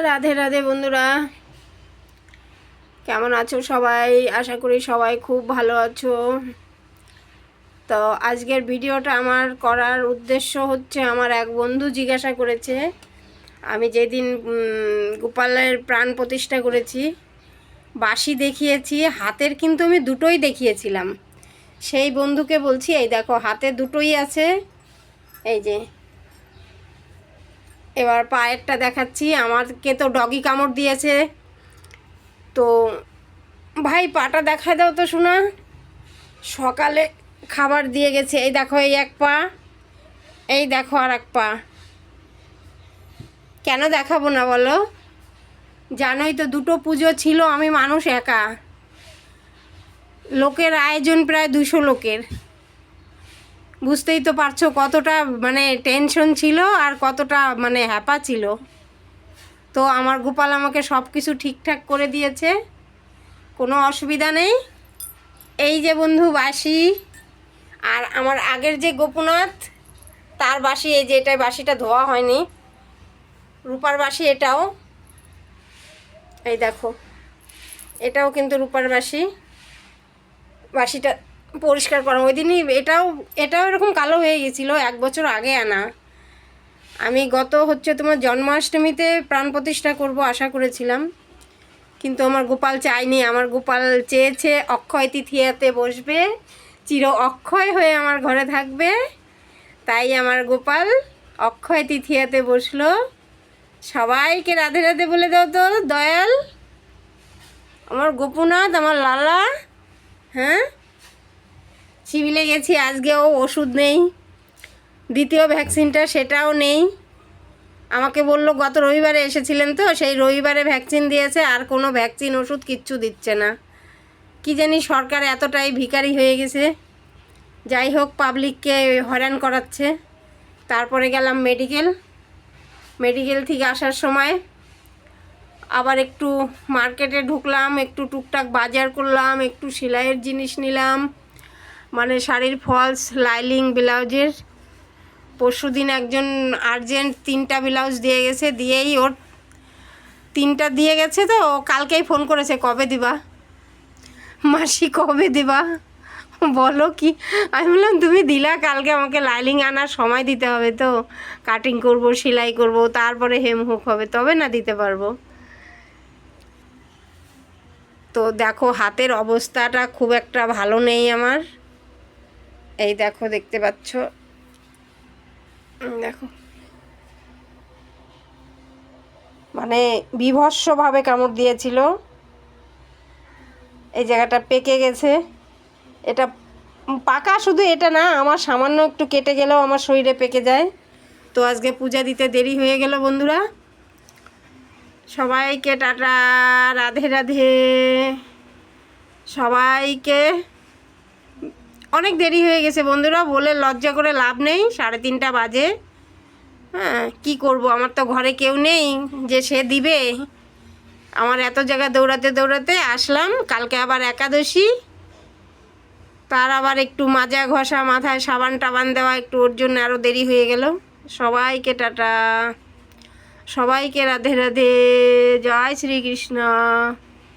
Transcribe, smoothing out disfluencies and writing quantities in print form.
রাধে রাধে বন্ধুরা, কেমন আছো সবাই? আশা করি সবাই খুব ভালো আছো। তো আজকের ভিডিওটা আমার করার উদ্দেশ্য হচ্ছে, আমার এক বন্ধু জিজ্ঞাসা করেছে আমি যেদিন গোপালের প্রাণ প্রতিষ্ঠা করেছি, বাঁশি দেখিয়েছি, হাতের কিন্তু আমি দুটোই দেখিয়েছিলাম। সেই বন্ধুকে বলছি, এই দেখো হাতে দুটোই আছে, এই যে। এবার পায়েরটা দেখাচ্ছি। আমাকে তো ডগি কামড় দিয়েছে, তো ভাই পাটা দেখায় দাও তো শোনা। সকালে খাবার দিয়ে গেছে, এই দেখো এই এক পা, এই দেখো আর এক পা। কেন দেখাবো না বলো? জানোই তো দুটো পুজো ছিল, আমি মানুষ একা, লোকের আয়োজন প্রায় 200 লোকের। বুঝতেই তো পারছো কতটা মানে টেনশন ছিল আর কতটা মানে হ্যাপা ছিল। তো আমার গোপাল আমাকে সব কিছু ঠিকঠাক করে দিয়েছে, কোনো অসুবিধা নেই। এই যে বন্ধু বাঁশি, আর আমার আগের যে গোপনাথ তার বাঁশি, এই যে এটাই, বাঁশিটা ধোয়া হয়নি, রূপার বাঁশি এটাও, এই দেখো এটাও কিন্তু রূপার বাঁশি। বাঁশিটা পরিষ্কার করা ওই দিনই, এটাও এরকম কালো হয়ে গেছিলো, 1 বছর আগে আনা। আমি গত তোমার জন্মাষ্টমীতে প্রাণ প্রতিষ্ঠা করব আশা করেছিলাম, কিন্তু আমার গোপাল চায়নি। আমার গোপাল চেয়েছে অক্ষয় তৃতীয়াতে বসবে, চির অক্ষয় হয়ে আমার ঘরে থাকবে। তাই আমার গোপাল অক্ষয় তৃতীয়াতে বসলো। সবাইকে রাধে রাধে বলে দাও তো দয়াল, আমার গোপনাথ, আমার লালা। হ্যাঁ, সিভিলে গেছি আজকেও, ওষুধ নেই, দ্বিতীয় ভ্যাকসিনটা সেটাও নেই। আমাকে বললো গত রবিবারে এসেছিলেন তো, সেই রবিবারে ভ্যাকসিন দিয়েছে, আর কোনো ভ্যাকসিন ওষুধ কিচ্ছু দিচ্ছে না। কি জানি সরকার এতটাই ভিখারি হয়ে গেছে। যাই হোক, পাবলিককে হয়রান করাচ্ছে। তারপরে গেলাম মেডিকেল থেকে আসার সময় আবার একটু মার্কেটে ঢুকলাম, একটু টুকটাক বাজার করলাম, একটু সেলাইয়ের জিনিস নিলাম, মানে শাড়ির ফলস, লাইলিং, ব্লাউজের। পরশুদিন একজন আর্জেন্ট 3টা ব্লাউজ দিয়ে গেছে, দিয়েই ওর 3টা দিয়ে গেছে, তো কালকেই ফোন করেছে কবে দিবা মাসি, কবে দিবা বলো কি। আমি বললাম তুমি দিলা, কালকে আমাকে লাইলিং আনার সময় দিতে হবে, তো কাটিং করব, সেলাই করব, তারপরে হেমহুক হবে, তবে না দিতে পারবো। তো দেখো হাতের অবস্থাটা খুব একটা ভালো নেই আমার, এই দেখো দেখতে পাচ্ছ, দেখো মানে বীভৎসভাবে কামড় দিয়েছিল। এই জায়গাটা পেকে গেছে, এটা পাকা, শুধু এটা না, আমার সামান্য একটু কেটে গেলেও আমার শরীরে পেকে যায়। তো আজকে পূজা দিতে দেরি হয়ে গেল বন্ধুরা। সবাইকে টাটা, রাধে রাধে। সবাইকে অনেক দেরি হয়ে গেছে বন্ধুরা, বলে লজ্জা করে লাভ নেই, 3:30 বাজে। হ্যাঁ, কী করব, আমার তো ঘরে কেউ নেই যে সে দিবে। আমার এত জায়গা দৌড়াতে দৌড়াতে আসলাম, কালকে আবার একাদশী, তার আবার একটু মাজা ঘষা, মাথায় সাবান টাবান দেওয়া, একটু ওর জন্য আরও দেরি হয়ে গেল। সবাইকে টাটা, সবাইকে রাধে রাধে, জয় শ্রীকৃষ্ণ।